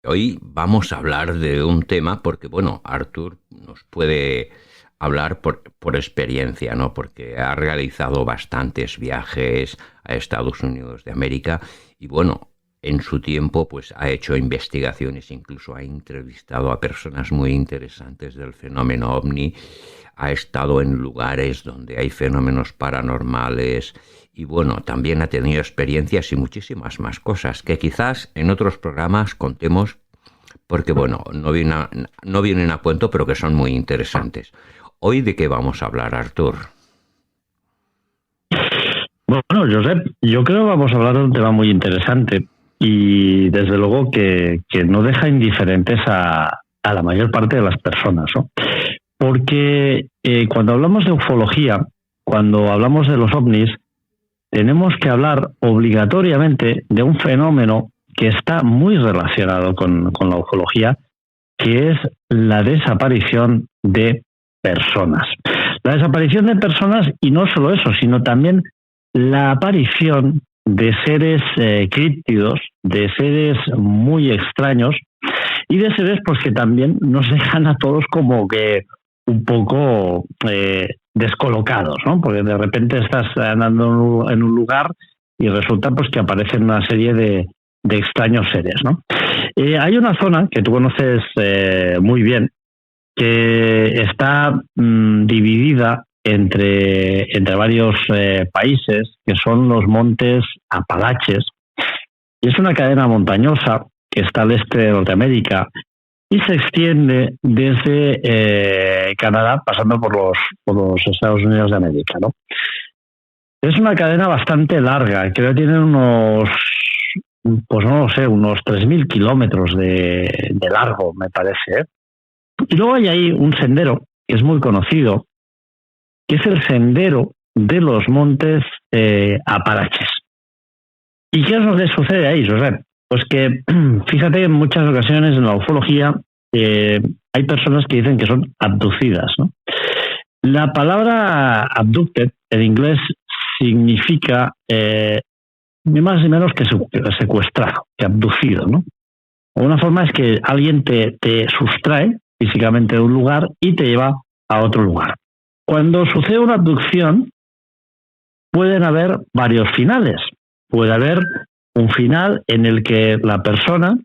Hoy vamos a hablar de un tema porque, bueno, Arthur nos puede hablar por experiencia, ¿no? Porque ha realizado bastantes viajes a Estados Unidos de América y, bueno, en su tiempo, pues ha hecho investigaciones, incluso ha entrevistado a personas muy interesantes del fenómeno ovni, ha estado en lugares donde hay fenómenos paranormales y, bueno, también ha tenido experiencias y muchísimas más cosas que quizás en otros programas contemos porque, bueno, no vienen a cuento, pero que son muy interesantes. ¿Hoy de qué vamos a hablar, Artur? Bueno, Josep, yo creo que vamos a hablar de un tema muy interesante y desde luego que no deja indiferentes a la mayor parte de las personas, ¿no? Porque cuando hablamos de ufología, cuando hablamos de los ovnis, tenemos que hablar obligatoriamente de un fenómeno que está muy relacionado con la ufología, que es la desaparición de personas. La desaparición de personas y no solo eso, sino también la aparición de seres críptidos, de seres muy extraños y de seres pues que también nos dejan a todos como que un poco descolocados, ¿no? Porque de repente estás andando en un lugar y resulta pues que aparecen una serie de extraños seres, ¿no? Hay una zona que tú conoces muy bien, que está dividida entre varios países, que son los montes Apalaches, y es una cadena montañosa que está al este de Norteamérica y se extiende desde Canadá, pasando por los Estados Unidos de América, ¿no? Es una cadena bastante larga, creo que tiene unos, pues no lo sé, unos 3.000 kilómetros de largo, me parece, ¿eh? Y luego hay ahí un sendero que es muy conocido, que es el sendero de los montes Apalaches. ¿Y qué es lo que sucede ahí, Josep? Pues que, fíjate, en muchas ocasiones en la ufología hay personas que dicen que son abducidas, ¿no? La palabra abducted en inglés significa ni más ni menos que secuestrado, que abducido, ¿no? Una forma es que alguien te sustrae físicamente de un lugar y te lleva a otro lugar. Cuando sucede una abducción, pueden haber varios finales. Puede haber un final en el que la persona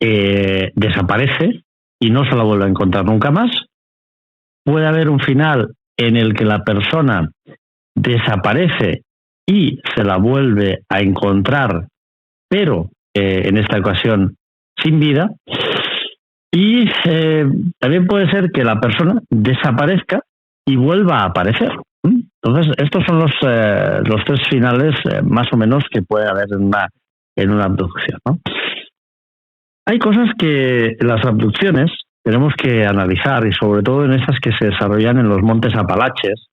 desaparece y no se la vuelve a encontrar nunca más. Puede haber un final en el que la persona desaparece y se la vuelve a encontrar, pero en esta ocasión sin vida. Y también puede ser que la persona desaparezca y vuelva a aparecer. Entonces, estos son los tres finales más o menos que puede haber en una abducción, ¿no? Hay cosas que en las abducciones tenemos que analizar, y sobre todo en esas que se desarrollan en los montes Apalaches,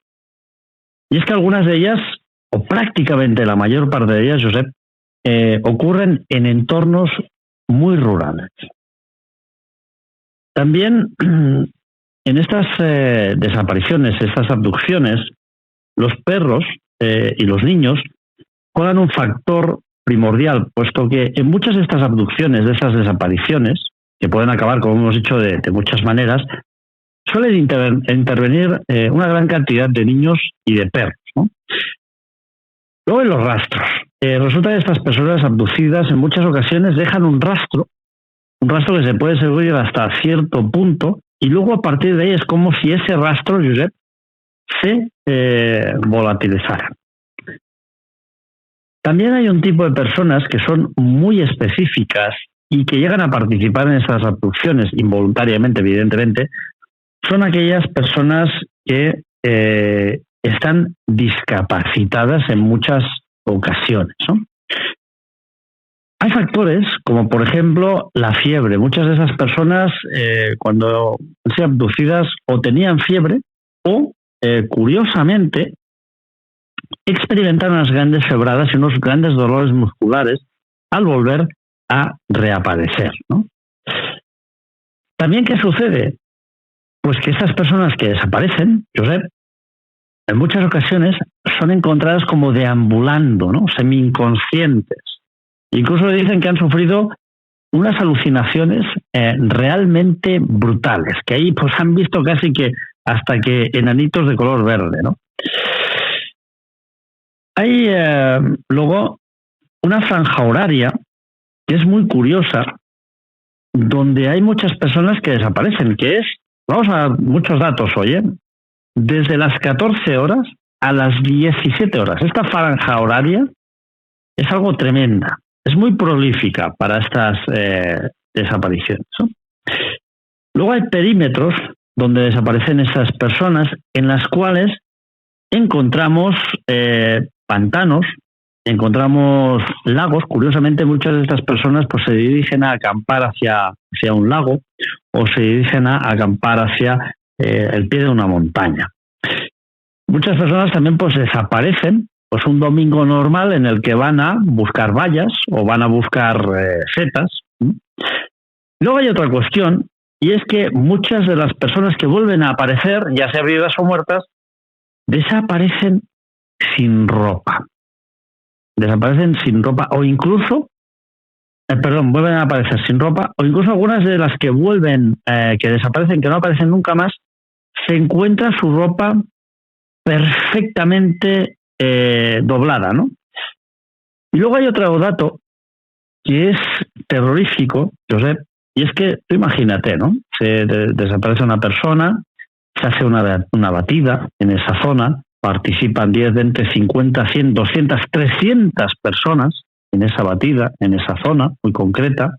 y es que algunas de ellas, o prácticamente la mayor parte de ellas, Josep, ocurren en entornos muy rurales. También en estas desapariciones, estas abducciones, los perros y los niños juegan un factor primordial, puesto que en muchas de estas abducciones, de estas desapariciones, que pueden acabar, como hemos dicho, de muchas maneras, suelen intervenir una gran cantidad de niños y de perros, ¿no? Luego en los rastros. Resulta que estas personas abducidas en muchas ocasiones dejan un rastro que se puede seguir hasta cierto punto, y luego a partir de ahí es como si ese rastro, Josep, se volatilizara. También hay un tipo de personas que son muy específicas y que llegan a participar en estas abducciones involuntariamente, evidentemente. Son aquellas personas que están discapacitadas en muchas ocasiones, ¿no? Hay factores como, por ejemplo, la fiebre. Muchas de esas personas, cuando se abducidas, o tenían fiebre o, curiosamente, experimentan unas grandes febradas y unos grandes dolores musculares al volver a reaparecer, ¿no? También, ¿qué sucede? Pues que estas personas que desaparecen, Josep, en muchas ocasiones son encontradas como deambulando, ¿no? Semi-inconscientes. Incluso dicen que han sufrido unas alucinaciones realmente brutales, que ahí pues han visto casi que hasta que enanitos de color verde, ¿no? Hay luego una franja horaria que es muy curiosa, donde hay muchas personas que desaparecen, que es, vamos a dar muchos datos hoy, desde las 14 horas a las 17 horas. Esta franja horaria es algo tremenda, es muy prolífica para estas desapariciones, ¿no? Luego hay perímetros donde desaparecen estas personas, en las cuales encontramos pantanos, encontramos lagos. Curiosamente, muchas de estas personas pues se dirigen a acampar hacia un lago o se dirigen a acampar hacia el pie de una montaña. Muchas personas también pues desaparecen pues un domingo normal en el que van a buscar bayas o van a buscar setas. Luego hay otra cuestión, y es que muchas de las personas que vuelven a aparecer, ya sea vivas o muertas, desaparecen sin ropa. Desaparecen sin ropa o incluso, vuelven a aparecer sin ropa, o incluso algunas de las que vuelven, que desaparecen, que no aparecen nunca más, se encuentra su ropa perfectamente doblada, ¿no? Y luego hay otro dato que es terrorífico, Josep, y es que tú imagínate, ¿no? Se desaparece una persona, se hace una batida en esa zona, participan 10, 20, 50, 100, 200, 300 personas en esa batida, en esa zona muy concreta.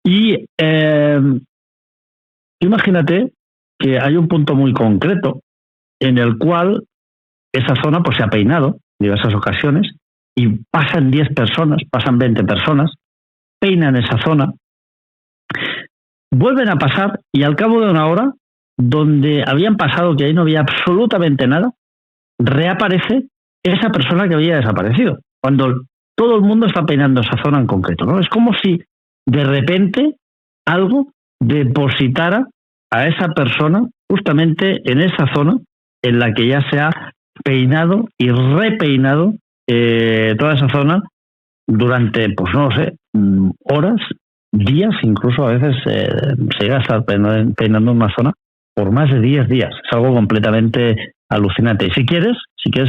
Y imagínate que hay un punto muy concreto en el cual esa zona pues se ha peinado en diversas ocasiones y pasan 10 personas, pasan 20 personas, peinan esa zona, vuelven a pasar y al cabo de una hora, donde habían pasado que ahí no había absolutamente nada, reaparece esa persona que había desaparecido, cuando todo el mundo está peinando esa zona en concreto, ¿no? Es como si de repente algo depositara a esa persona justamente en esa zona en la que ya se ha peinado y repeinado toda esa zona durante, pues no lo sé, horas, días, incluso a veces se llega a estar peinando una zona por más de 10 días. Es algo completamente alucinante. Y si quieres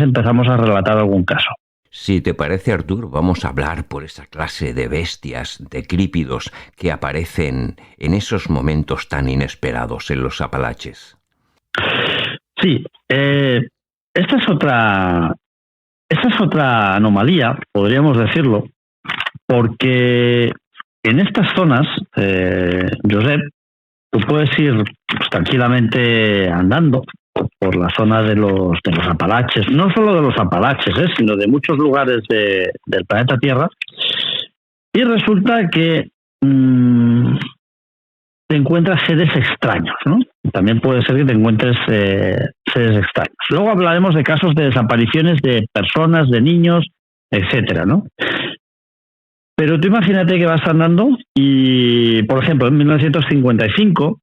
empezamos a relatar algún caso. Si te parece, Artur, vamos a hablar por esa clase de bestias decrípidos que aparecen en esos momentos tan inesperados en los Apalaches. Sí, esta es otra anomalía, podríamos decirlo, porque en estas zonas, Josep, tú puedes ir pues, tranquilamente andando por la zona de los Apalaches, no solo de los Apalaches, sino de muchos lugares del planeta Tierra, y resulta que te encuentras seres extraños, ¿no? También puede ser que te encuentres seres extraños. Luego hablaremos de casos de desapariciones de personas, de niños, etcétera, ¿no? Pero tú imagínate que vas andando y, por ejemplo, en 1955,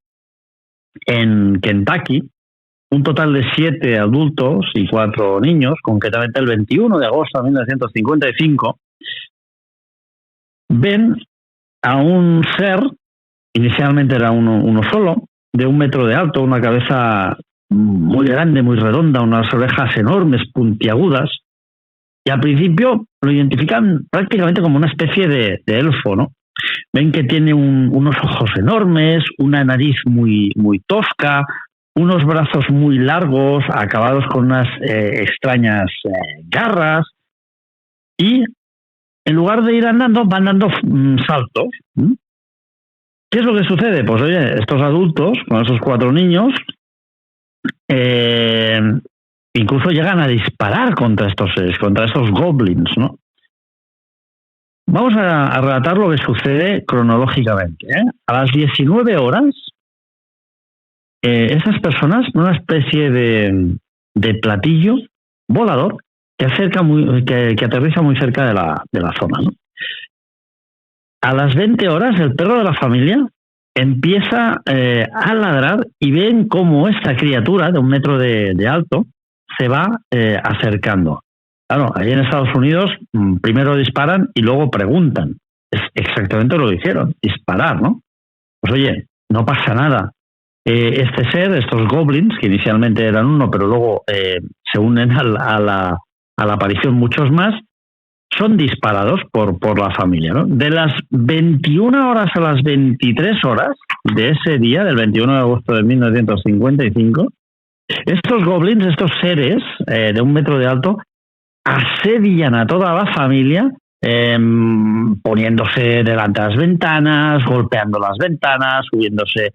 en Kentucky, un total de 7 adultos y 4 niños, concretamente el 21 de agosto de 1955, ven a un ser, inicialmente era uno solo, de 1 metro de alto, una cabeza muy grande, muy redonda, unas orejas enormes, puntiagudas, y al principio lo identifican prácticamente como una especie de elfo, ¿no? Ven que tiene unos ojos enormes, una nariz muy, muy tosca, unos brazos muy largos, acabados con unas extrañas garras, y en lugar de ir andando, van dando saltos. ¿Qué es lo que sucede? Pues oye, estos adultos, con esos 4 niños, incluso llegan a disparar contra estos goblins, ¿no? Vamos a relatar lo que sucede cronológicamente, ¿eh? A las 19 horas, esas personas, una especie de platillo volador que aterriza muy cerca de la zona, ¿no? A las 20 horas, el perro de la familia empieza a ladrar y ven cómo esta criatura de 1 metro de alto se va acercando. Claro, ahí en Estados Unidos primero disparan y luego preguntan. es exactamente lo que hicieron, disparar, ¿no? Pues oye, no pasa nada. Este ser, estos goblins, que inicialmente eran uno, pero luego se unen a la aparición muchos más, son disparados por la familia, ¿no? De las 21 horas a las 23 horas de ese día, del 21 de agosto de 1955, estos goblins, estos seres de 1 metro de alto, asedian a toda la familia, poniéndose delante de las ventanas, golpeando las ventanas, subiéndose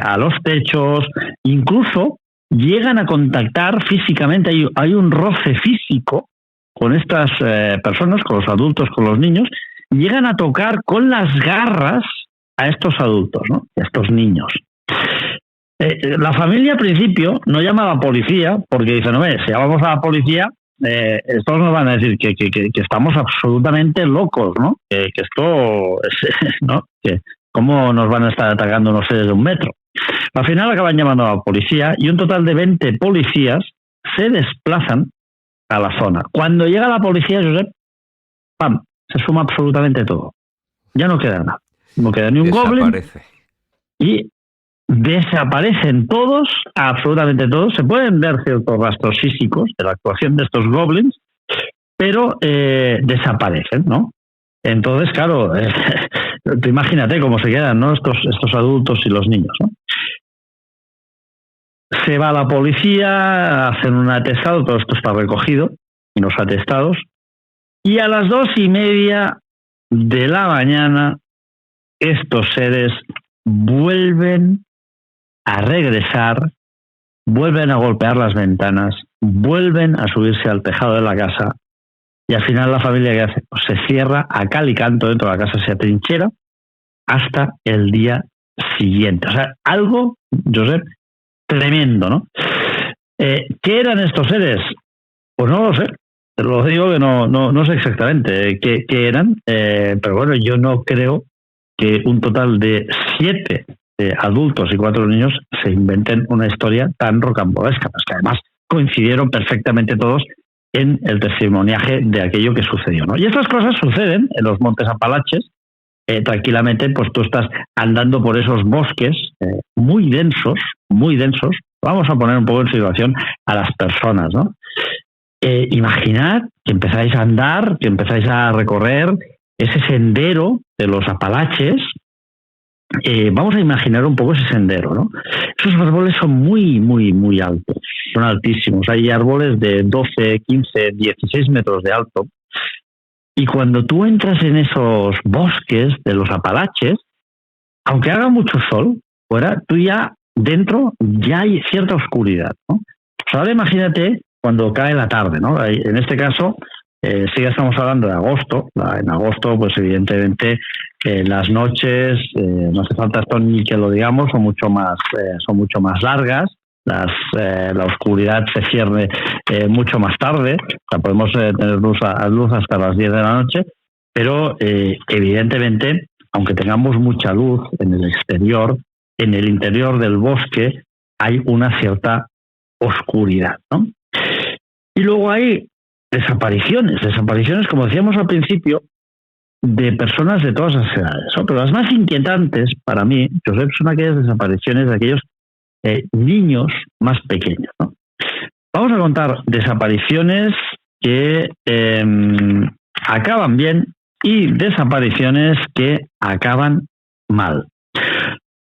a los techos, incluso llegan a contactar físicamente, hay un roce físico con estas personas, con los adultos, con los niños, llegan a tocar con las garras a estos adultos, ¿no? A estos niños. La familia al principio no llama a la policía porque dicen, no, si llamamos a la policía, estos nos van a decir que estamos absolutamente locos, ¿no? Que esto, ¿no? Que cómo nos van a estar atacando unos seres de 1 metro. Al final acaban llamando a la policía y un total de 20 policías se desplazan a la zona. Cuando llega la policía, Josep, ¡pam!, se suma absolutamente todo. Ya no queda nada. No queda ni un goblin. Y desaparecen todos, absolutamente todos. Se pueden ver ciertos rastros físicos de la actuación de estos goblins, pero desaparecen, ¿no? Entonces, claro, tú imagínate cómo se quedan, ¿no? Estos adultos y los niños, ¿no? Se va la policía, hacen un atestado, todo esto está recogido en los atestados, y a las 2:30 de la mañana estos seres vuelven a regresar, vuelven a golpear las ventanas, vuelven a subirse al tejado de la casa, y al final la familia, ¿qué hace? Pues se cierra a cal y canto dentro de la casa, se atrinchera hasta el día siguiente. O sea, algo, Josep, tremendo, ¿no? ¿Qué eran estos seres? Pues no lo sé. Te lo digo que no sé exactamente qué eran, pero bueno, yo no creo que un total de 7 adultos y 4 niños se inventen una historia tan rocambolesca, pues que además coincidieron perfectamente todos en el testimoniaje de aquello que sucedió, ¿no? Y estas cosas suceden en los Montes Apalaches. Tranquilamente, pues tú estás andando por esos bosques muy densos. Vamos a poner un poco en situación a las personas, ¿no? Imaginad que empezáis a andar, que empezáis a recorrer ese sendero de los Apalaches. Vamos a imaginar un poco ese sendero, ¿no? Esos árboles son muy altos, son altísimos. Hay árboles de 12, 15, 16 metros de alto. Y cuando tú entras en esos bosques de los Apalaches, aunque haga mucho sol fuera, tú ya dentro ya hay cierta oscuridad, ¿no? Pues ahora imagínate cuando cae la tarde, ¿no? En este caso, sí estamos hablando de agosto. En agosto, pues evidentemente las noches, no hace falta esto ni que lo digamos, son mucho más largas. La oscuridad se cierne mucho más tarde. O sea, podemos tener luz hasta las 10 de la noche, pero evidentemente, aunque tengamos mucha luz en el exterior, en el interior del bosque hay una cierta oscuridad, ¿no? Y luego hay desapariciones, como decíamos al principio, de personas de todas las edades, ¿no? Pero las más inquietantes para mí, Josep, son aquellas desapariciones de aquellos niños más pequeños, ¿no? Vamos a contar desapariciones que acaban bien y desapariciones que acaban mal.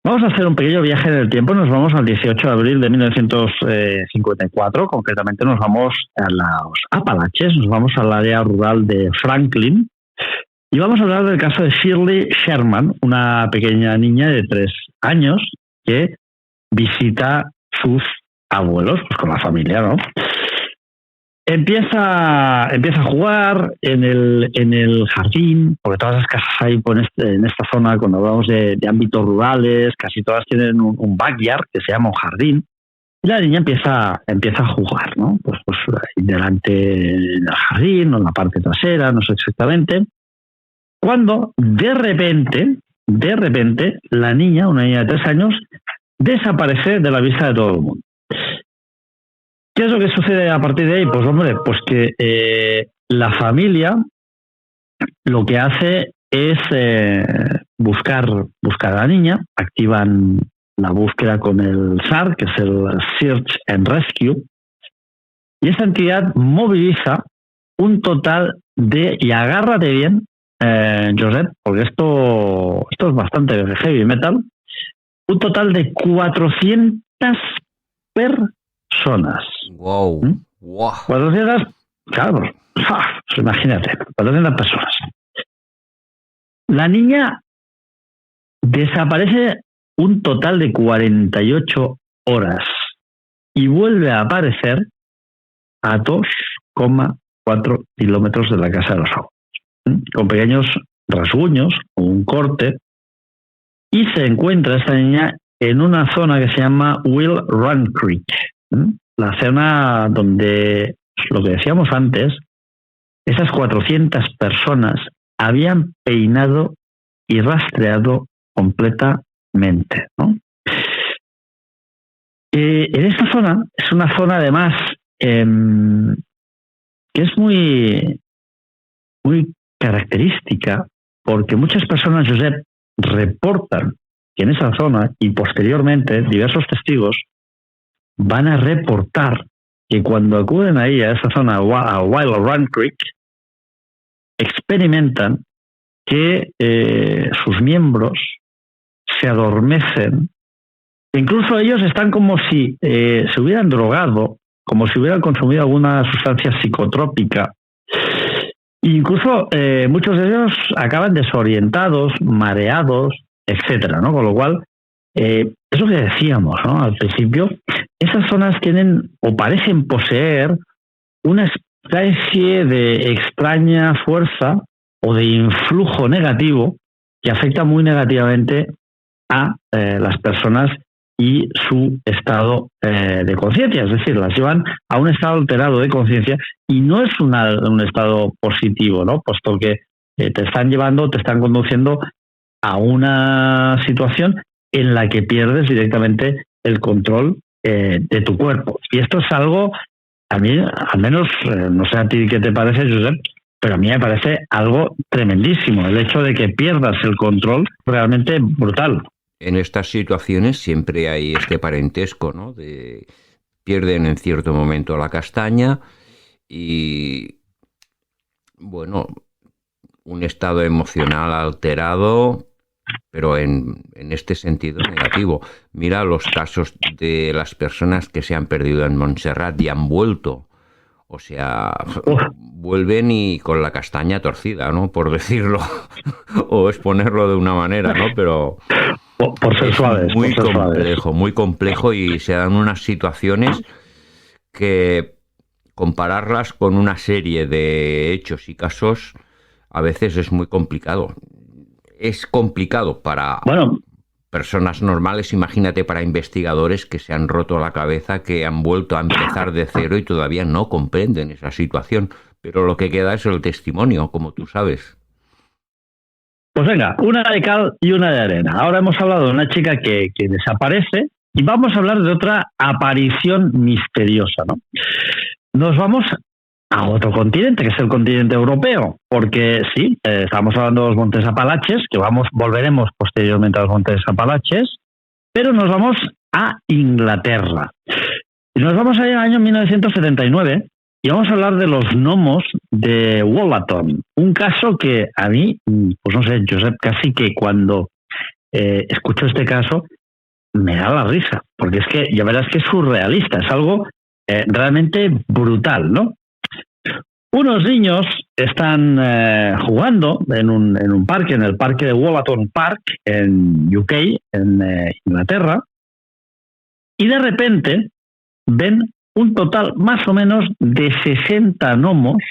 Vamos a hacer un pequeño viaje en el tiempo. Nos vamos al 18 de abril de 1954. Concretamente nos vamos a los Apalaches, nos vamos al área rural de Franklin. Y vamos a hablar del caso de Shirley Sherman, una pequeña niña de 3 años que visita sus abuelos, pues con la familia, ¿no? Empieza a jugar en el jardín, porque todas las casas hay en esta zona, cuando hablamos de ámbitos rurales, casi todas tienen un backyard que se llama un jardín, y la niña empieza a jugar, ¿no? Pues ahí delante del jardín o en la parte trasera, no sé exactamente, cuando de repente la niña, una niña de 3 años, desaparece de la vista de todo el mundo. ¿Qué es lo que sucede a partir de ahí? Pues hombre, pues que la familia lo que hace es buscar a la niña, activan la búsqueda con el SAR, que es el Search and Rescue, y esta entidad moviliza un total de, y agárrate bien, Josep, porque esto es bastante heavy metal, un total de 400 personas. Wow. ¿Mm? Wow. 400, claro, imagínate, 400 personas. La niña desaparece un total de 48 horas y vuelve a aparecer a 2,4 kilómetros de la casa de los abuelos, con pequeños rasguños o un corte, y se encuentra esta niña en una zona que se llama Will Run Creek, la zona donde, lo que decíamos antes, esas 400 personas habían peinado y rastreado completamente, ¿no? En esta zona, es una zona además que es muy característica, porque muchas personas, Josep, reportan que en esa zona, y posteriormente diversos testigos van a reportar que cuando acuden ahí a esa zona, a Wild Run Creek, experimentan que sus miembros se adormecen. Incluso ellos están como si se hubieran drogado, como si hubieran consumido alguna sustancia psicotrópica. Incluso muchos de ellos acaban desorientados, mareados, etcétera, ¿no? Con lo cual, eso que decíamos, ¿no?, al principio, esas zonas tienen o parecen poseer una especie de extraña fuerza o de influjo negativo que afecta muy negativamente a las personas y su estado de conciencia, es decir, las llevan a un estado alterado de conciencia, y no es un estado positivo, ¿no?, puesto que te están llevando, te están conduciendo a una situación en la que pierdes directamente el control de tu cuerpo. Y esto es algo, a mí, al menos, no sé a ti qué te parece, Josep, pero a mí me parece algo tremendísimo. El hecho de que pierdas el control, realmente brutal. En estas situaciones siempre hay este parentesco, ¿no? Pierden en cierto momento la castaña y, bueno, un estado emocional alterado, pero en este sentido negativo. Mira los casos de las personas que se han perdido en Montserrat y han vuelto. O sea, vuelven y con la castaña torcida, ¿no?, por decirlo, o exponerlo de una manera, ¿no? Pero por ser suaves, muy complejo, muy complejo, y se dan unas situaciones que compararlas con una serie de hechos y casos a veces es muy complicado. Es complicado para personas normales, imagínate para investigadores que se han roto la cabeza, que han vuelto a empezar de cero y todavía no comprenden esa situación. Pero lo que queda es el testimonio, como tú sabes. Pues venga, una de cal y una de arena. Ahora hemos hablado de una chica que desaparece, y vamos a hablar de otra aparición misteriosa, ¿no? Nos vamos a otro continente, que es el continente europeo, porque sí, estamos hablando de los Montes Apalaches, que volveremos posteriormente a los Montes Apalaches, pero nos vamos a Inglaterra. Y nos vamos a ir al año 1979 y vamos a hablar de los gnomos de Wollaton, un caso que a mí, pues no sé, Josep, casi que cuando escucho este caso me da la risa, porque es que ya verás que es surrealista, es algo realmente brutal, ¿no? Unos niños están jugando en un parque, en el parque de Wollaton Park, en UK, en Inglaterra, y de repente ven un total más o menos de 60 gnomos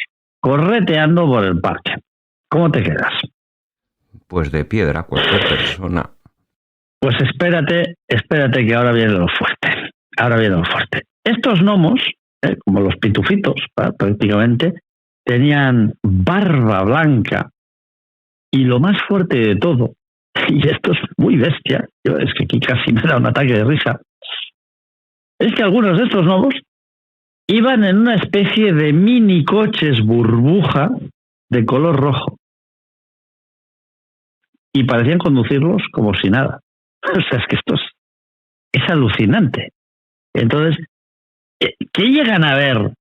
correteando por el parque. ¿Cómo te quedas? Pues de piedra cualquier persona. Pues espérate que ahora viene lo fuerte. Estos gnomos, como los pitufitos, prácticamente, tenían barba blanca, y lo más fuerte de todo, y esto es muy bestia, es que aquí casi me da un ataque de risa, es que algunos de estos gnomos iban en una especie de mini coches burbuja de color rojo. y parecían conducirlos como si nada. O sea, es que esto es alucinante. Entonces, ¿qué llegan a ver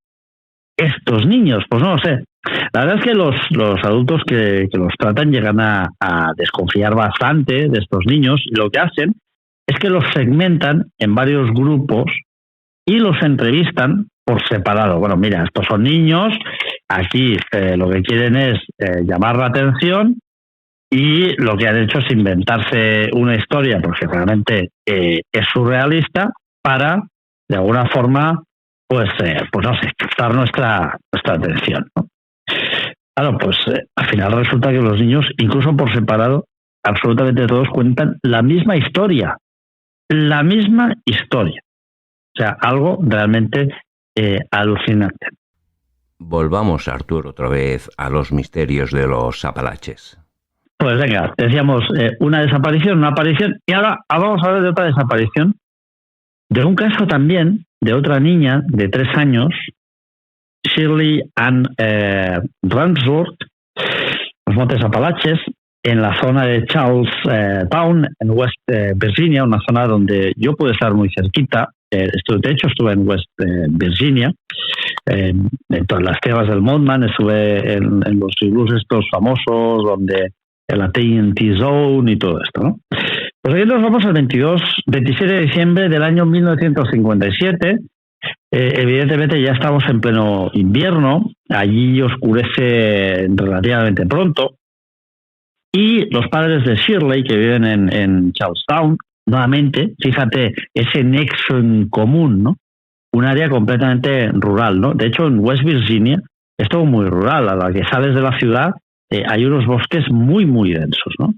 estos niños? Pues no lo sé. La verdad es que los adultos que los tratan llegan a desconfiar bastante de estos niños, y lo que hacen es que los segmentan en varios grupos y los entrevistan por separado. Bueno, mira, estos son niños, aquí lo que quieren es llamar la atención, y lo que han hecho es inventarse una historia, porque realmente es surrealista, para, de alguna forma, pues no sé, captar nuestra atención, ¿no? Claro, pues al final resulta que los niños, incluso por separado, absolutamente todos cuentan la misma historia. La misma historia. O sea, algo realmente alucinante. Volvamos, Artur, otra vez a los misterios de los Apalaches. Pues venga, decíamos una desaparición, una aparición, y ahora vamos a hablar de otra desaparición, de un caso también de otra niña de 3 años, Shirley Ann Ransworth, los Montes Apalaches, en la zona de Charlestown, en West Virginia, una zona donde yo pude estar muy cerquita. De hecho, estuve en West Virginia, en todas las tierras del Mothman, estuve en los iglús estos famosos, donde el AT&T Zone y todo esto, ¿no? Pues aquí nos vamos al 27 de diciembre del año 1957. Evidentemente ya estamos en pleno invierno, allí oscurece relativamente pronto, y los padres de Shirley, que viven en Charlestown, nuevamente, fíjate, ese nexo en común, ¿no? Un área completamente rural, ¿no? De hecho, en West Virginia es todo muy rural. A la que sales de la ciudad hay unos bosques muy, muy densos, ¿no?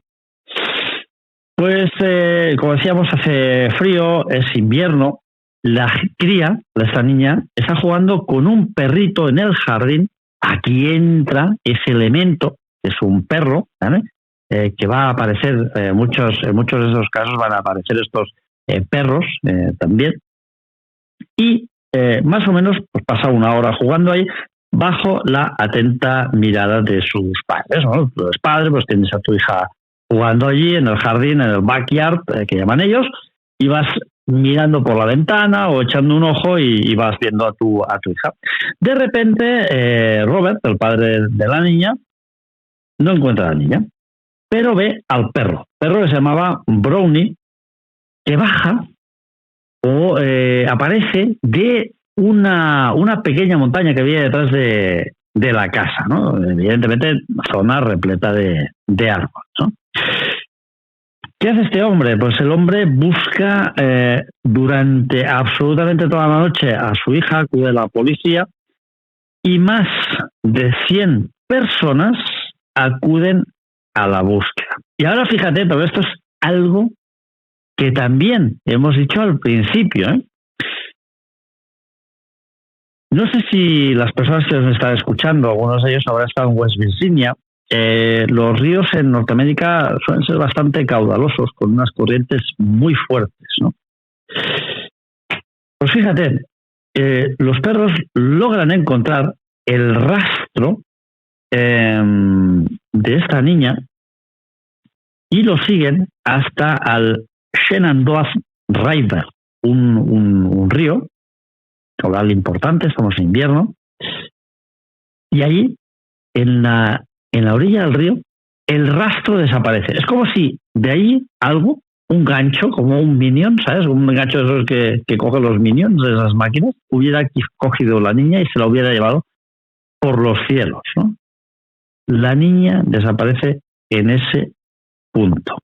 Pues, como decíamos, hace frío, es invierno. La cría de esta niña está jugando con un perrito en el jardín. Aquí entra ese elemento, que es un perro, ¿vale? Que va a aparecer, en muchos de esos casos van a aparecer estos perros también. Y más o menos pues, pasa una hora jugando ahí bajo la atenta mirada de sus padres, ¿no? Tú eres padre, pues tienes a tu hija jugando allí en el jardín, en el backyard, que llaman ellos, y vas mirando por la ventana o echando un ojo y vas viendo a tu hija. De repente, Robert, el padre de la niña, no encuentra a la niña, pero ve al perro que se llamaba Brownie, que baja o aparece de una pequeña montaña que había detrás de la casa, ¿no? Evidentemente, zona repleta de árboles, ¿no? ¿Qué hace este hombre? Pues el hombre busca durante absolutamente toda la noche a su hija, acude a la policía, y más de 100 personas acuden a la búsqueda. Y ahora fíjate, todo esto es algo que también hemos dicho al principio, ¿eh? No sé si las personas que nos están escuchando, algunos de ellos habrán estado en West Virginia. Los ríos en Norteamérica suelen ser bastante caudalosos, con unas corrientes muy fuertes, ¿no? Pues fíjate, los perros logran encontrar el rastro de esta niña y lo siguen hasta al Shenandoah River, un río caudal importante, estamos en invierno, y allí en la orilla del río el rastro desaparece. Es como si de ahí algo, un gancho, como un minion, ¿sabes? Un gancho de esos que cogen los minions de esas máquinas, hubiera cogido la niña y se la hubiera llevado por los cielos, ¿no? La niña desaparece en ese punto.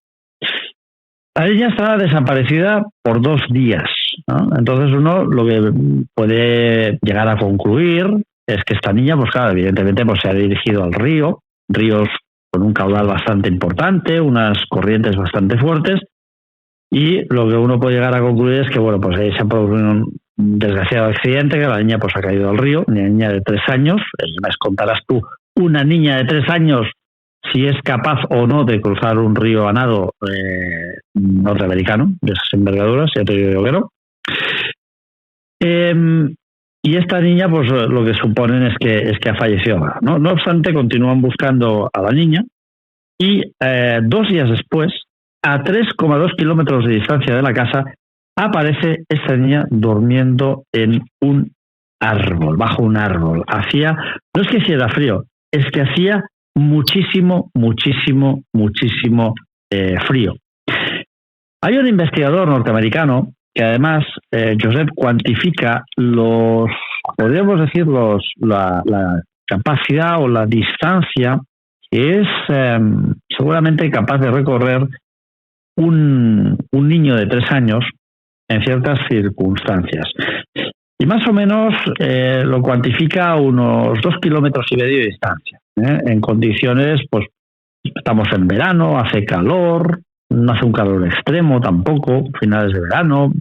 La niña estaba desaparecida por 2 días, ¿no? Entonces uno lo que puede llegar a concluir es que esta niña, pues claro, evidentemente pues se ha dirigido al río, ríos con un caudal bastante importante, unas corrientes bastante fuertes, y lo que uno puede llegar a concluir es que, bueno, pues ahí se ha producido un desgraciado accidente, que la niña pues ha caído al río, una niña de 3 años, me contarás tú, una niña de 3 años, si es capaz o no de cruzar un río a nado norteamericano, de esas envergaduras, ya te digo que no. Y esta niña, pues lo que suponen es que ha fallecido ahora, ¿no? No obstante, continúan buscando a la niña y 2 días después, a 3,2 kilómetros de distancia de la casa, aparece esta niña durmiendo en un árbol, bajo un árbol. No es que hiciera frío, es que hacía muchísimo frío. Hay un investigador norteamericano que además, Josep, cuantifica podríamos decir, la capacidad o la distancia que es seguramente capaz de recorrer un niño de 3 años en ciertas circunstancias. Y más o menos lo cuantifica a unos 2,5 kilómetros de distancia. En condiciones, pues estamos en verano, hace calor, no hace un calor extremo tampoco, finales de verano.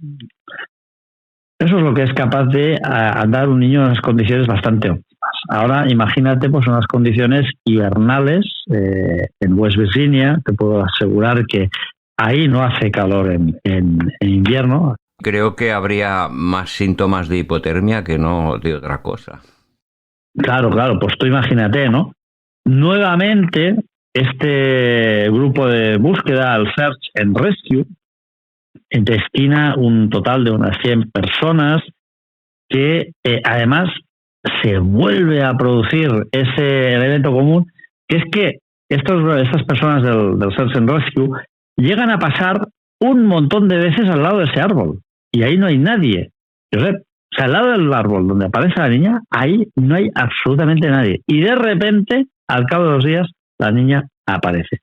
Eso es lo que es capaz de andar un niño en unas condiciones bastante óptimas. Ahora imagínate pues unas condiciones hibernales en West Virginia. Te puedo asegurar que ahí no hace calor en invierno. Creo que habría más síntomas de hipotermia que no de otra cosa. Claro, pues tú imagínate, ¿no? Nuevamente, este grupo de búsqueda, el Search and Rescue, destina un total de unas 100 personas que además se vuelve a producir ese elemento común, que es que estas personas del Search and Rescue llegan a pasar un montón de veces al lado de ese árbol y ahí no hay nadie. Josep, o sea, al lado del árbol donde aparece la niña, ahí no hay absolutamente nadie. Y de repente, al cabo de 2 días, la niña aparece.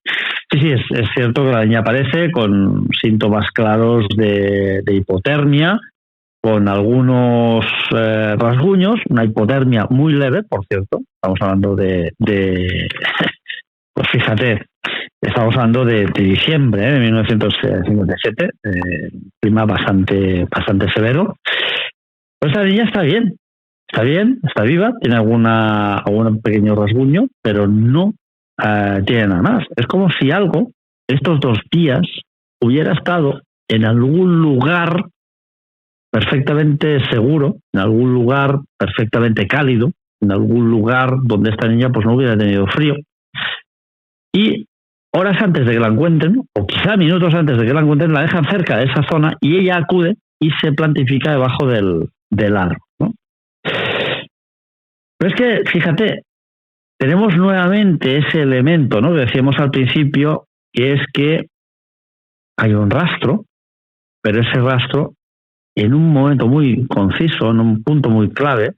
Sí, es cierto que la niña aparece con síntomas claros de hipotermia, con algunos rasguños, una hipotermia muy leve, por cierto. Estamos hablando pues fíjate, estamos hablando de diciembre de 1957, clima bastante severo. Pues la niña está bien, está viva, tiene algún pequeño rasguño, pero no tiene nada más. Es como si algo, estos 2 días, hubiera estado en algún lugar perfectamente seguro, en algún lugar perfectamente cálido, en algún lugar donde esta niña pues no hubiera tenido frío. Y horas antes de que la encuentren, o quizá minutos antes de que la encuentren, la dejan cerca de esa zona y ella acude y se plantifica debajo del árbol, ¿no? Pero es que, fíjate, tenemos nuevamente ese elemento, ¿no?, que decíamos al principio, que es que hay un rastro, pero ese rastro, en un momento muy conciso, en un punto muy clave,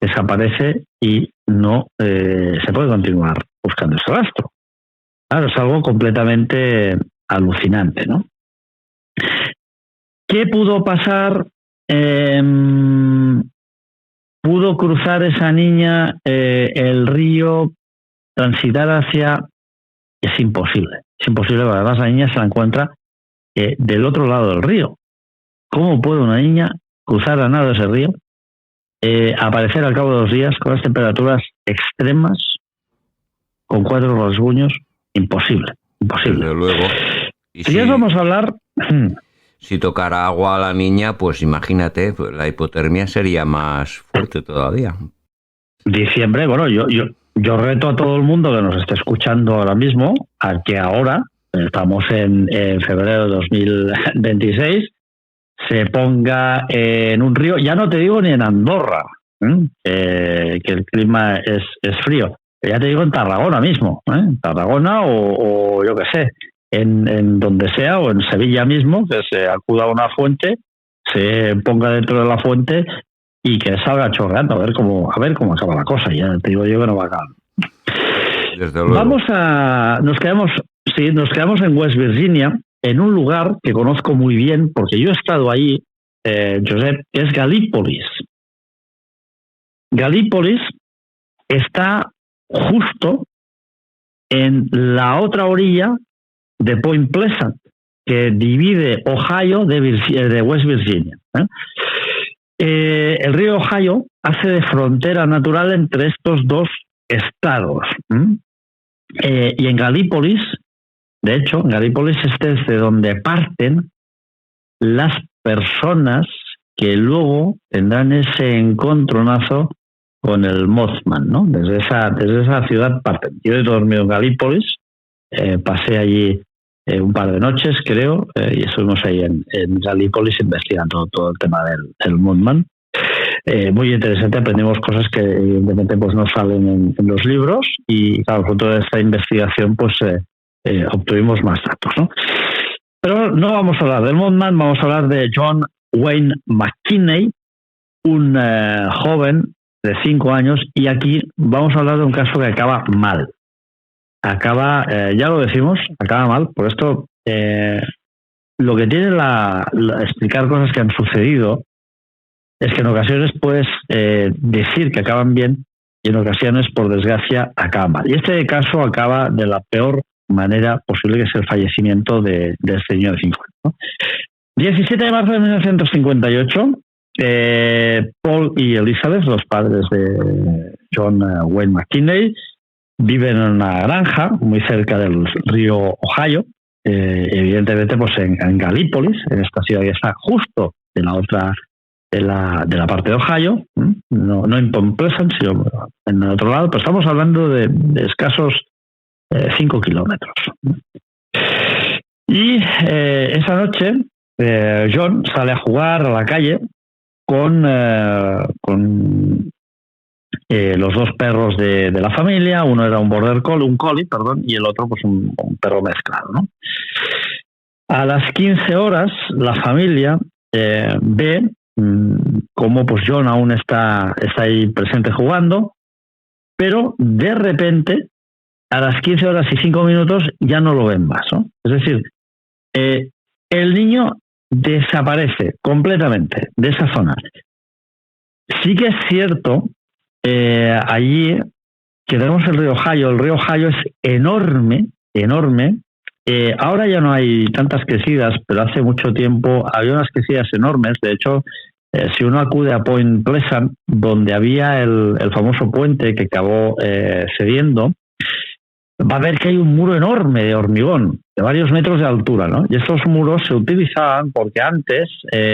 desaparece y no se puede continuar buscando ese rastro. Claro, es algo completamente alucinante, ¿no? ¿Qué pudo pasar? Pudo cruzar esa niña el río, transitar hacia... Es imposible, porque además la niña se la encuentra del otro lado del río. ¿Cómo puede una niña cruzar a nado ese río, aparecer al cabo de 2 días con las temperaturas extremas, con 4 rasguños? Imposible. Desde luego. Y si ya vamos a hablar... Si tocara agua a la niña, pues imagínate, pues la hipotermia sería más fuerte todavía. Diciembre, bueno, yo reto a todo el mundo que nos esté escuchando ahora mismo a que ahora, estamos en febrero de 2026, se ponga en un río, ya no te digo ni en Andorra, que el clima es frío, ya te digo en Tarragona mismo, en Tarragona o yo qué sé, en donde sea, o en Sevilla mismo, que se acuda a una fuente, se ponga dentro de la fuente y que salga chorreando, a ver cómo acaba la cosa. Ya te digo yo que no va a acabar. Desde luego. Nos quedamos en West Virginia, en un lugar que conozco muy bien, porque yo he estado ahí, Josep, que es Galípolis. Galípolis está justo en la otra orilla de Point Pleasant, que divide Ohio de West Virginia. El río Ohio hace de frontera natural entre estos 2 estados. Y en Galípolis, de hecho, en Galípolis es desde donde parten las personas que luego tendrán ese encontronazo con el Mothman, ¿no? Desde esa ciudad parten. Yo he dormido en Galípolis, pasé allí un par de noches, creo, y estuvimos ahí en Galípolis investigando todo el tema del Mothman. Muy interesante, aprendimos cosas que evidentemente pues no salen en los libros, y claro, con toda esta investigación pues obtuvimos más datos, ¿no? Pero no vamos a hablar del Mothman, vamos a hablar de John Wayne McKinney, un joven de 5 años, y aquí vamos a hablar de un caso que acaba mal. Acaba, ya lo decimos, acaba mal. Por esto, lo que tiene explicar cosas que han sucedido es que en ocasiones puedes decir que acaban bien, y en ocasiones, por desgracia, acaban mal. Y este caso acaba de la peor manera posible, que es el fallecimiento de este niño de 5 años, ¿no? 17 de marzo de 1958, Paul y Elizabeth, los padres de John Wayne McKinney, viven en una granja muy cerca del río Ohio, evidentemente pues en Galípolis, en esta ciudad que está justo de la otra de la parte de Ohio, no en Point Pleasant, sino en el otro lado, pero estamos hablando de escasos 5 kilómetros. Y esa noche John sale a jugar a la calle con los dos perros de la familia. Uno era un border collie, y el otro pues un perro mezclado, ¿no? A las 15 horas la familia ve cómo pues John aún está ahí presente jugando, pero de repente a las 15 horas y 5 minutos ya no lo ven más, ¿no? Es decir, el niño desaparece completamente de esa zona. Sí que es cierto, allí que tenemos el río Ohio es enorme. Ahora ya no hay tantas crecidas, pero hace mucho tiempo había unas crecidas enormes. De hecho, si uno acude a Point Pleasant, donde había el famoso puente que acabó cediendo, va a ver que hay un muro enorme de hormigón, de varios metros de altura, ¿no? Y estos muros se utilizaban porque antes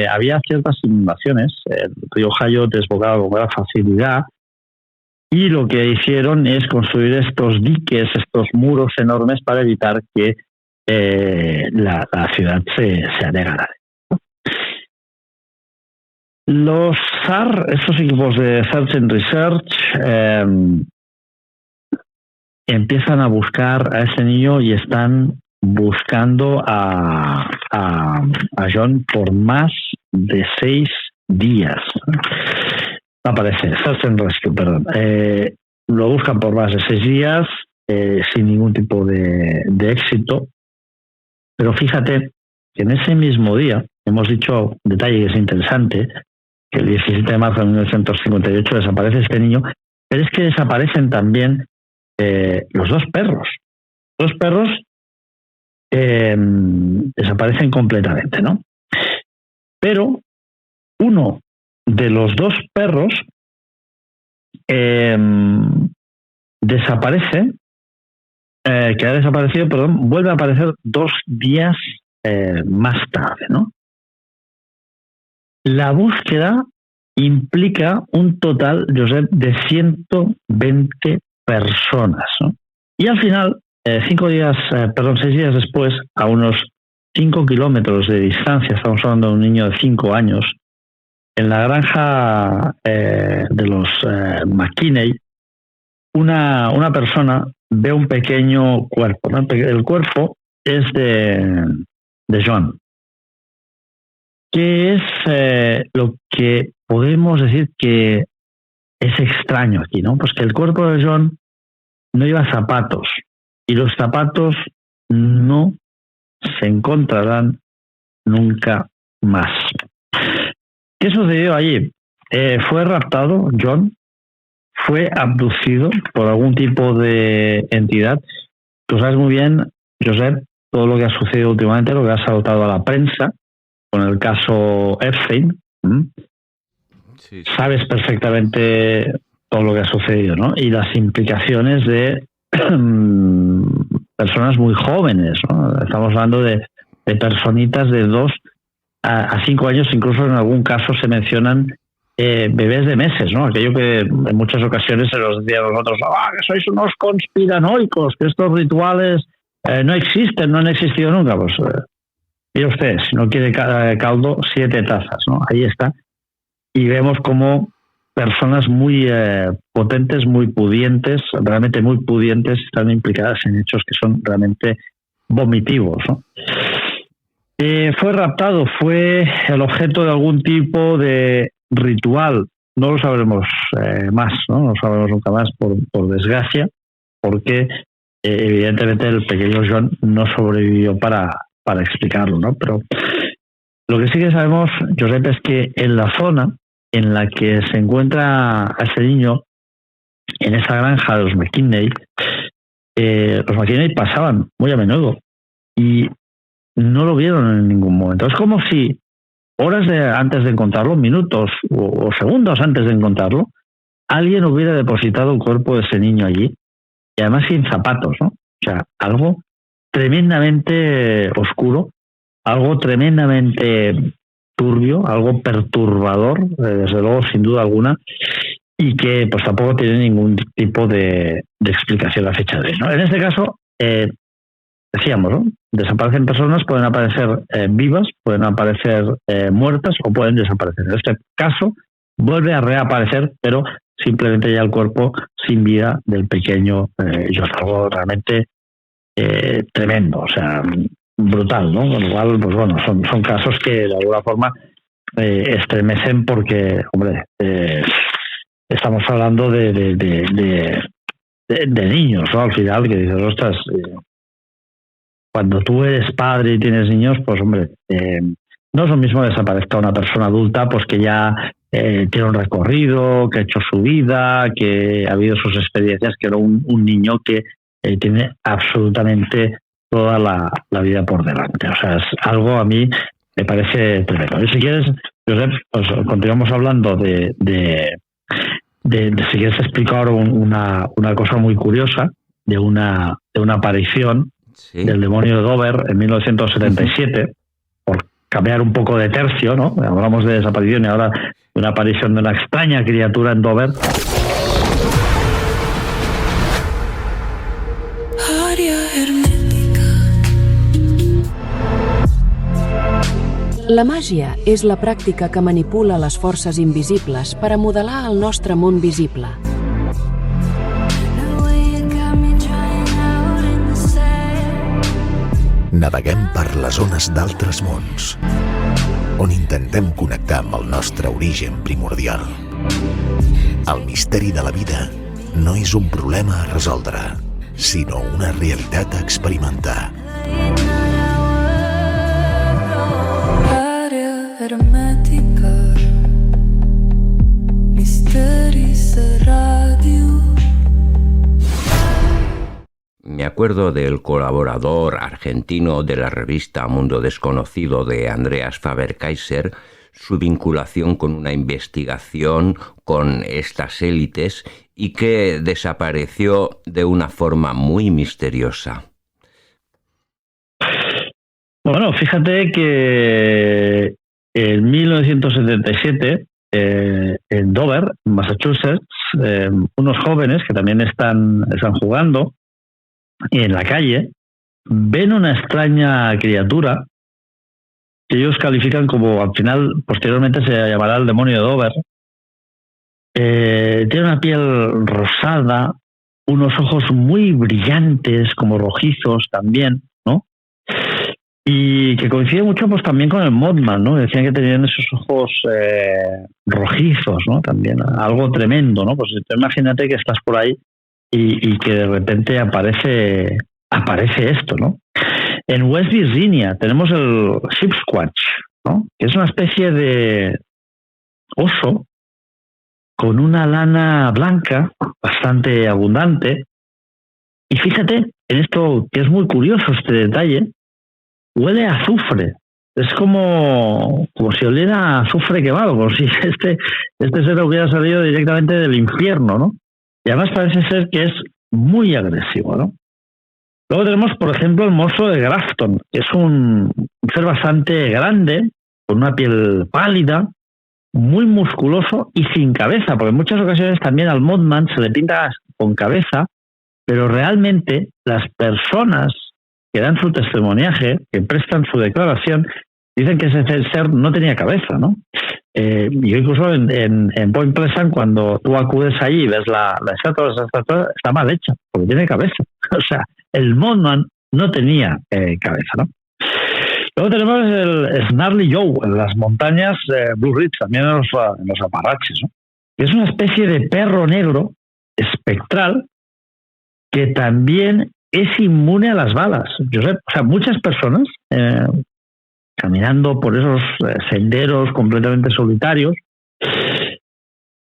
había ciertas inundaciones. El río Ohio desbocaba con gran facilidad, y lo que hicieron es construir estos diques, estos muros enormes, para evitar que la ciudad se anegara. Los SAR, estos equipos de Search and Research, empiezan a buscar a ese niño y están buscando a John por más de 6 días. No aparece, Search and Rescue, perdón. Lo buscan por más de 6 días sin ningún tipo de éxito. Pero fíjate que en ese mismo día, hemos dicho un detalle que es interesante, que el 17 de marzo de 1958 desaparece este niño, pero es que desaparecen también los dos perros. Los perros desaparecen completamente, ¿no? Pero uno de los dos perros desaparece, que ha desaparecido, vuelve a aparecer 2 días más tarde, ¿no? La búsqueda implica un total, Josep, de 120 personas, ¿no? Y al final, 6 días después, a unos 5 kilómetros de distancia, estamos hablando de un niño de 5 años, en la granja de los McKinney, una persona ve un pequeño cuerpo, ¿no? El cuerpo es de John, que es lo que podemos decir que es extraño aquí, ¿no? Pues que el cuerpo de John no lleva zapatos, y los zapatos no se encontrarán nunca más. ¿Qué sucedió allí? Fue raptado John, fue abducido por algún tipo de entidad. Tú sabes muy bien, Josep, todo lo que ha sucedido últimamente, lo que ha saltado a la prensa con el caso Epstein. Sí. Sabes perfectamente todo lo que ha sucedido, ¿no? Y las implicaciones de personas muy jóvenes, ¿no? Estamos hablando de personitas de 2 a 5 años, incluso en algún caso se mencionan bebés de meses, ¿no? Aquello que en muchas ocasiones se nos decía a nosotros, que sois unos conspiranoicos, que estos rituales no existen, no han existido nunca. Pues mire usted, si no quiere caldo, 7 tazas, ¿no? Ahí está. Y vemos como personas muy potentes, muy pudientes, realmente muy pudientes, están implicadas en hechos que son realmente vomitivos, ¿no? Fue raptado, fue el objeto de algún tipo de ritual. No lo sabremos más, ¿no? No lo sabremos nunca más, por desgracia, porque evidentemente el pequeño John no sobrevivió para explicarlo, ¿no? Pero lo que sí que sabemos, Josep, es que en la zona en la que se encuentra a ese niño, en esa granja de los McKinney pasaban muy a menudo y no lo vieron en ningún momento. Es como si horas antes de encontrarlo, minutos o segundos antes de encontrarlo, alguien hubiera depositado el cuerpo de ese niño allí, y además sin zapatos, ¿no? O sea, algo tremendamente oscuro, algo tremendamente turbio, algo perturbador, desde luego, sin duda alguna, y que pues tampoco tiene ningún tipo de explicación a fecha de hoy, ¿no? En este caso, decíamos, ¿no? Desaparecen personas, pueden aparecer vivas, pueden aparecer muertas o pueden desaparecer. En este caso, vuelve a reaparecer, pero simplemente ya el cuerpo sin vida del pequeño John. Algo realmente tremendo, o sea, brutal, ¿no? Con lo cual, pues bueno, son casos que de alguna forma estremecen porque, hombre, estamos hablando de niños, ¿no? Al final, que dices, ostras, cuando tú eres padre y tienes niños, pues hombre, no es lo mismo desaparezca una persona adulta, pues que ya tiene un recorrido, que ha hecho su vida, que ha habido sus experiencias, que era un niño que tiene absolutamente toda la vida por delante. O sea, es algo a mí me parece tremendo. Y si quieres, Josep, pues continuamos hablando de si quieres explicar una cosa muy curiosa de una aparición del demonio de Dover en 1977, por cambiar un poco de tercio, ¿no? Hablamos de desaparición y ahora de una aparición de una extraña criatura en Dover. La màgia és la pràctica que manipula les forces invisibles per a modelar el nostre món visible. Naveguem per les ones d'altres mons, on intentem connectar amb el nostre origen primordial. El misteri de la vida no és un problema a resoldre, sinó una realitat a experimentar. Hermètica, misteris de ràdio. Me acuerdo del colaborador argentino de la revista Mundo Desconocido de Andreas Faber-Kaiser, su vinculación con una investigación con estas élites y que desapareció de una forma muy misteriosa. Bueno, fíjate que en 1977, en Dover, Massachusetts, unos jóvenes que también están jugando en la calle, ven una extraña criatura que ellos califican como, al final, posteriormente se llamará el demonio de Dover. Tiene una piel rosada, unos ojos muy brillantes, como rojizos también, ¿no? Y que coincide mucho pues también con el Mothman, ¿no? Decían que tenían esos ojos rojizos, ¿no? También, algo tremendo, ¿no? Pues imagínate que estás por ahí y que de repente aparece esto, ¿no? En West Virginia tenemos el Sasquatch, ¿no? Que es una especie de oso con una lana blanca bastante abundante. Y fíjate en esto, que es muy curioso este detalle, huele a azufre. Es como si oliera a azufre quemado, como si este ser hubiera salido directamente del infierno, ¿no? Y además parece ser que es muy agresivo, ¿no? Luego tenemos, por ejemplo, el monstruo de Grafton, que es un ser bastante grande, con una piel pálida, muy musculoso y sin cabeza, porque en muchas ocasiones también al Mothman se le pinta con cabeza, pero realmente las personas que dan su testimoniaje, que prestan su declaración, dicen que ese ser no tenía cabeza, ¿no? Yo incluso en Point Pleasant, cuando tú acudes allí y ves la estatua está mal hecha, porque tiene cabeza. O sea, el Mothman no tenía cabeza, ¿no? Luego tenemos el Snarly Joe en las montañas Blue Ridge, también en los Apalaches, ¿no? Que es una especie de perro negro espectral que también es inmune a las balas. Josep, o sea, muchas personas caminando por esos senderos completamente solitarios,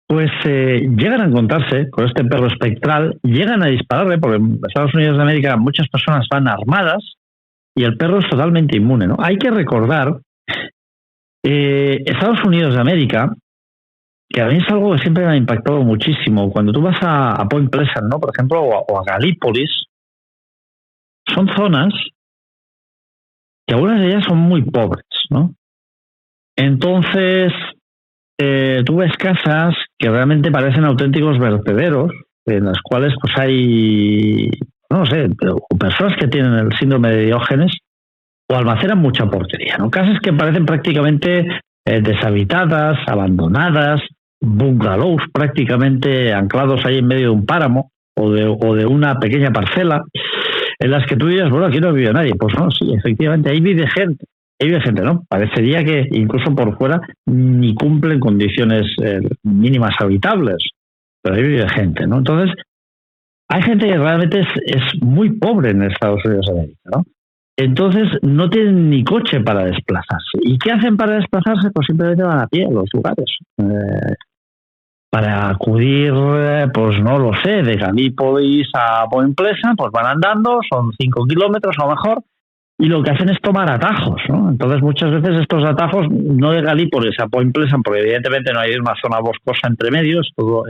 pues llegan a encontrarse con este perro espectral, llegan a dispararle, porque en Estados Unidos de América muchas personas van armadas y el perro es totalmente inmune, ¿no? Hay que recordar Estados Unidos de América, que a mí es algo que siempre me ha impactado muchísimo. Cuando tú vas a Point Pleasant, ¿no? Por ejemplo, o a Galípolis, son zonas que algunas de ellas son muy pobres, ¿no? Entonces, tú ves casas que realmente parecen auténticos vertederos, en las cuales pues hay, no sé, o personas que tienen el síndrome de Diógenes o almacenan mucha porquería, ¿no? Casas que parecen prácticamente deshabitadas, abandonadas, bungalows prácticamente anclados ahí en medio de un páramo o de una pequeña parcela, en las que tú dirías, bueno, aquí no vive nadie. Pues no, sí, efectivamente, ahí vive gente, ¿no? Parecería que incluso por fuera ni cumplen condiciones mínimas habitables, pero ahí vive gente, ¿no? Entonces, hay gente que realmente es muy pobre en Estados Unidos de América, ¿no? Entonces, no tienen ni coche para desplazarse. ¿Y qué hacen para desplazarse? Pues simplemente van a pie a los lugares. Para acudir, pues no lo sé, de Galípolis a Point Pleasant, pues van andando, son 5 kilómetros a lo mejor, y lo que hacen es tomar atajos, ¿no? Entonces muchas veces estos atajos, no de Galípolis a Point Pleasant, porque evidentemente no hay una zona boscosa entre medio, es todo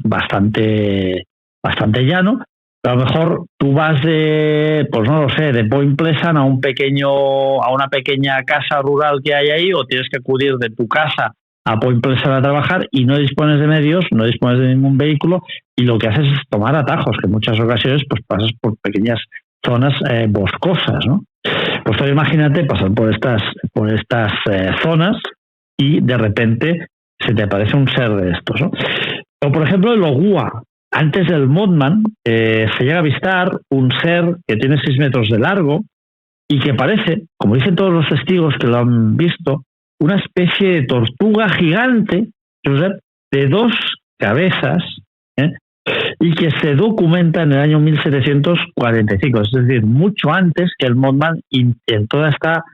bastante llano. A lo mejor tú vas de Point Pleasant a una pequeña casa rural que hay ahí, o tienes que acudir de tu casa a Point Pleasant a trabajar y no dispones de medios, no dispones de ningún vehículo, y lo que haces es tomar atajos, que en muchas ocasiones pues pasas por pequeñas zonas boscosas, ¿no? Pues tú imagínate pasar por estas zonas y de repente se te aparece un ser de estos, ¿no? O por ejemplo el Ogua, antes del Mothman, se llega a avistar un ser que tiene 6 metros de largo y que parece, como dicen todos los testigos que lo han visto, una especie de tortuga gigante, Josep, de 2 cabezas, y que se documenta en el año 1745, es decir, mucho antes que el Mothman en toda esta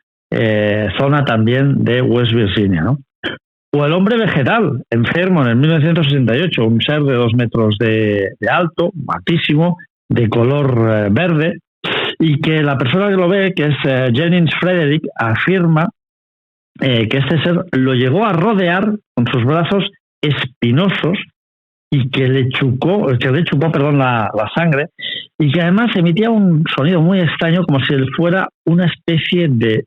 zona también de West Virginia, ¿no? O el hombre vegetal, en Fairmont, en 1968, un ser de 2 metros de alto, altísimo, de color verde, y que la persona que lo ve, que es Jennings Frederick, afirma que este ser lo llegó a rodear con sus brazos espinosos y que le chupó la sangre, y que además emitía un sonido muy extraño, como si él fuera una especie de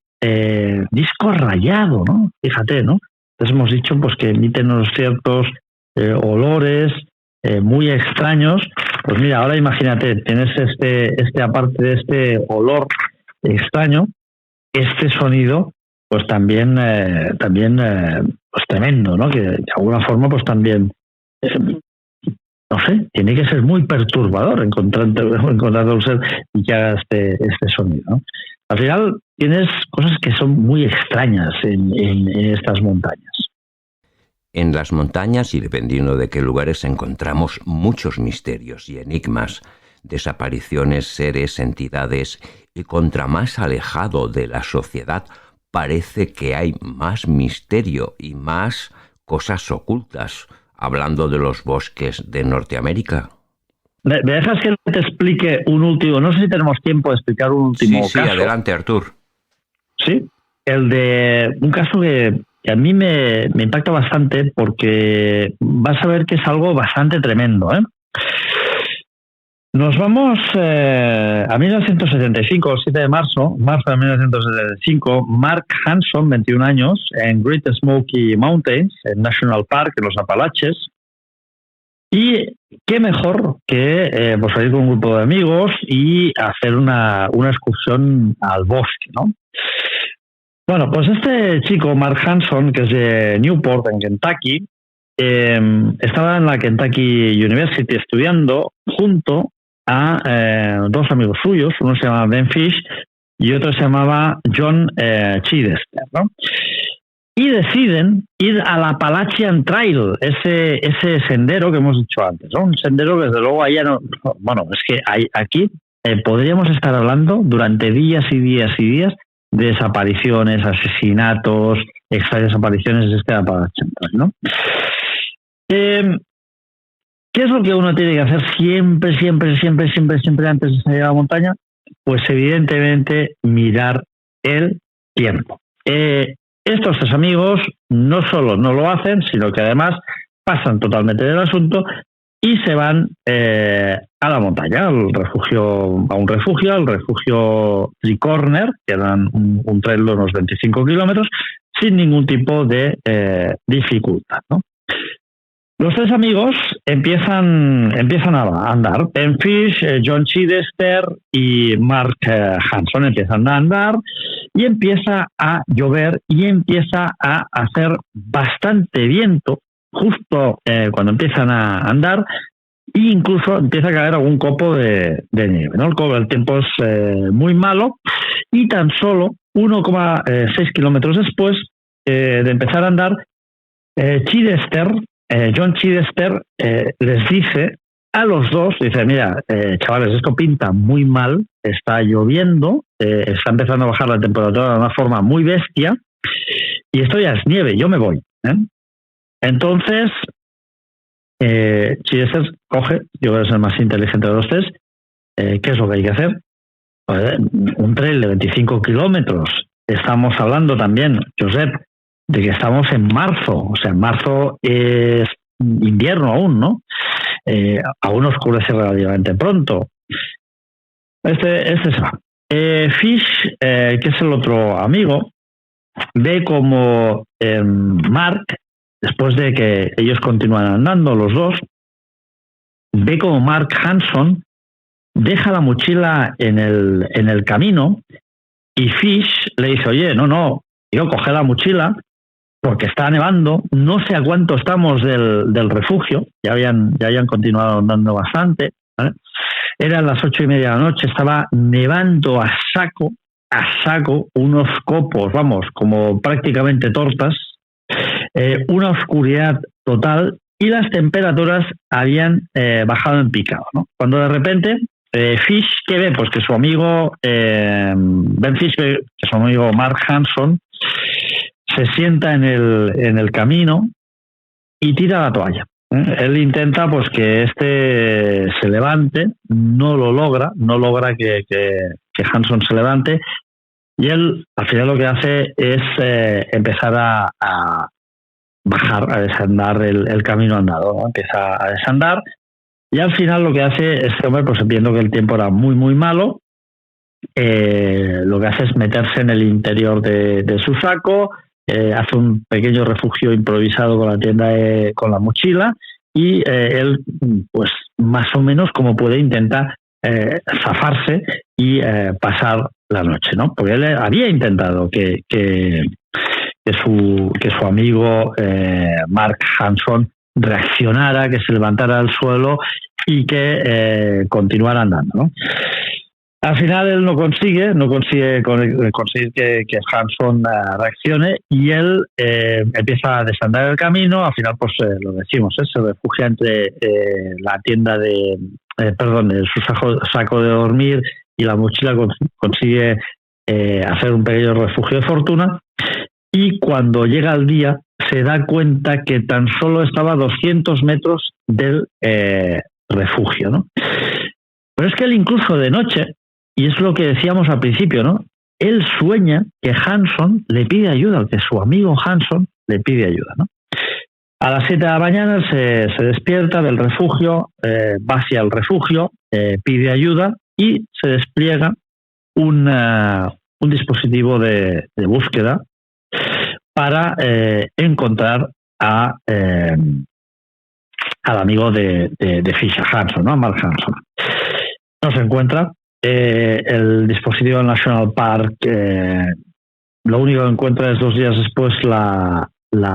disco rayado, ¿no? Fíjate, ¿no? Entonces hemos dicho pues que emiten unos ciertos olores muy extraños. Pues mira, ahora imagínate, tienes aparte de este olor extraño, este sonido pues también pues tremendo, ¿no? Que de alguna forma pues también no sé, tiene que ser muy perturbador encontrar un ser y que haga este sonido, ¿no? Al final tienes cosas que son muy extrañas en estas montañas. En las montañas, y dependiendo de qué lugares, encontramos muchos misterios y enigmas, desapariciones, seres, entidades, y contra más alejado de la sociedad parece que hay más misterio y más cosas ocultas, hablando de los bosques de Norteamérica. ¿Me dejas que te explique un último? No sé si tenemos tiempo de explicar un último caso. Sí, adelante, Artur. Sí, el de un caso que a mí me impacta bastante, porque vas a ver que es algo bastante tremendo, ¿eh? Nos vamos a 1975, el 7 de marzo de 1975. Mark Hanson, 21 años, en Great Smoky Mountains, en National Park, en los Apalaches, Y qué mejor que pues salir con un grupo de amigos y hacer una excursión al bosque, ¿no? Bueno, pues este chico, Mark Hanson, que es de Newport, en Kentucky, estaba en la Kentucky University estudiando junto a dos amigos suyos. Uno se llamaba Ben Fish y otro se llamaba John Chidester, ¿no? Y deciden ir al Appalachian Trail, ese sendero que hemos dicho antes, ¿no? Un sendero que desde luego allá no... Bueno, es que aquí podríamos estar hablando durante días y días y días de desapariciones, asesinatos, extrañas apariciones de este Appalachian Trail, ¿no? ¿Qué es lo que uno tiene que hacer siempre antes de salir a la montaña? Pues evidentemente mirar el tiempo. Estos tres amigos no solo no lo hacen, sino que además pasan totalmente del asunto y se van a la montaña, al refugio Three Corner, que eran un trail de unos 25 kilómetros, sin ningún tipo de dificultad, ¿no? Los tres amigos empiezan a andar. Ben Fish, John Chidester y Mark Hanson empiezan a andar y empieza a llover y empieza a hacer bastante viento justo cuando empiezan a andar, e incluso empieza a caer algún copo de nieve, ¿no? El tiempo es muy malo y tan solo 1,6 kilómetros después de empezar a andar, John Chidester les dice a los dos, dice, mira, chavales, esto pinta muy mal, está lloviendo, está empezando a bajar la temperatura de una forma muy bestia y esto ya es nieve, yo me voy, ¿eh? Entonces, Chidester coge, yo creo que es el más inteligente de los tres, ¿qué es lo que hay que hacer? Un trail de 25 kilómetros, estamos hablando también, Josep, de que estamos en marzo, o sea, en marzo es invierno aún, ¿no? Aún oscurece relativamente pronto. Este se va. Fish, que es el otro amigo, ve como Mark, después de que ellos continúan andando, los dos, ve como Mark Hanson deja la mochila en el camino y Fish le dice, oye, no, yo coge la mochila porque está nevando, no sé a cuánto estamos del refugio, ya habían continuado andando bastante, ¿vale? Eran las 8:30 de la noche, estaba nevando a saco, unos copos, vamos, como prácticamente tortas, una oscuridad total y las temperaturas habían bajado en picado, ¿no? Cuando de repente Fish, ¿qué ve? Pues que su amigo Ben Fish, que su amigo Mark Hanson, se sienta en el camino y tira la toalla. Él intenta pues que este se levante, no logra que Hanson se levante, y él al final lo que hace es empezar a bajar, a desandar el camino andado, ¿no? Empieza a desandar y al final lo que hace este hombre, pues viendo que el tiempo era muy muy malo, lo que hace es meterse en el interior de su saco, hace un pequeño refugio improvisado con la tienda, con la mochila, y él, pues más o menos como puede, intenta zafarse y pasar la noche, ¿no? Porque él había intentado que su amigo Mark Hanson reaccionara, que se levantara al suelo y que continuara andando, ¿no? Al final él no consigue conseguir que Hanson reaccione, y él empieza a desandar el camino. Al final, pues lo decimos, se refugia entre la tienda su saco de dormir y la mochila, consigue hacer un pequeño refugio de fortuna, y cuando llega el día se da cuenta que tan solo estaba a 200 metros del refugio, ¿no? Pero es que él incluso de noche, y es lo que decíamos al principio, ¿no? Él sueña que Hanson le pide ayuda, que su amigo Hanson le pide ayuda, ¿no? A las 7 de la mañana se despierta del refugio, va hacia el refugio, pide ayuda y se despliega un dispositivo de búsqueda para encontrar a al amigo de Fisher Hanson, ¿no? Mark Hanson. No se encuentra. El dispositivo del National Park, lo único que encuentra es 2 días después la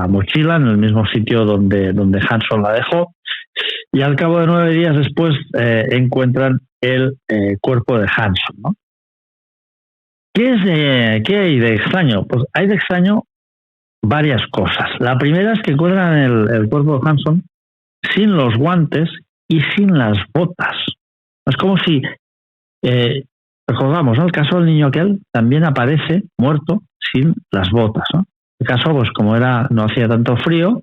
mochila en el mismo sitio donde Hanson la dejó, y al cabo de 9 días después encuentran el cuerpo de Hanson, ¿no? ¿Qué hay de extraño? Pues hay de extraño varias cosas. La primera es que encuentran el cuerpo de Hanson sin los guantes y sin las botas. Es como si, recordamos, ¿no? El caso del niño aquel también aparece muerto sin las botas, ¿no? El caso, pues como no hacía tanto frío,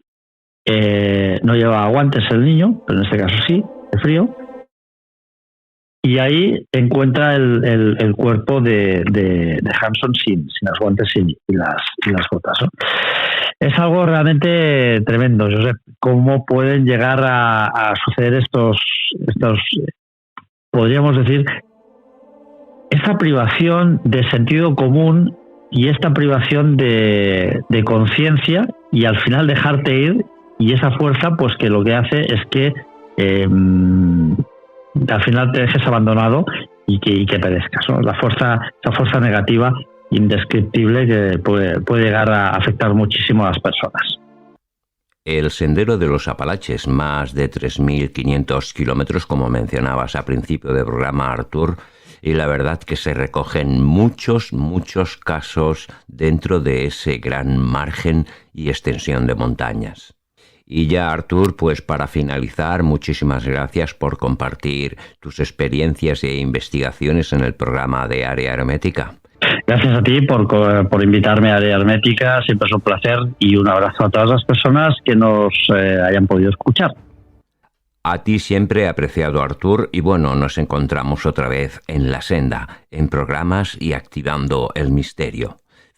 no llevaba guantes el niño, pero en este caso sí, de frío, y ahí encuentra el cuerpo de Hanson sin los guantes y las botas, ¿no? Es algo realmente tremendo, Josep. ¿Cómo pueden llegar a suceder estos, podríamos decir, esta privación de sentido común y esta privación de conciencia, y al final dejarte ir, y esa fuerza pues que lo que hace es que al final te dejes abandonado y que perezcas, ¿no? Esa fuerza negativa indescriptible que puede llegar a afectar muchísimo a las personas. El Sendero de los Apalaches, más de 3.500 kilómetros, como mencionabas a principio del programa, Artur, y la verdad que se recogen muchos casos dentro de ese gran margen y extensión de montañas. Y ya, Artur, pues para finalizar, muchísimas gracias por compartir tus experiencias e investigaciones en el programa de Área Hermética. Gracias a ti por invitarme a Área Hermética, siempre es un placer, y un abrazo a todas las personas que nos hayan podido escuchar. A ti siempre, apreciado Artur, y bueno, nos encontramos otra vez en la senda, en programas y activando el misterio.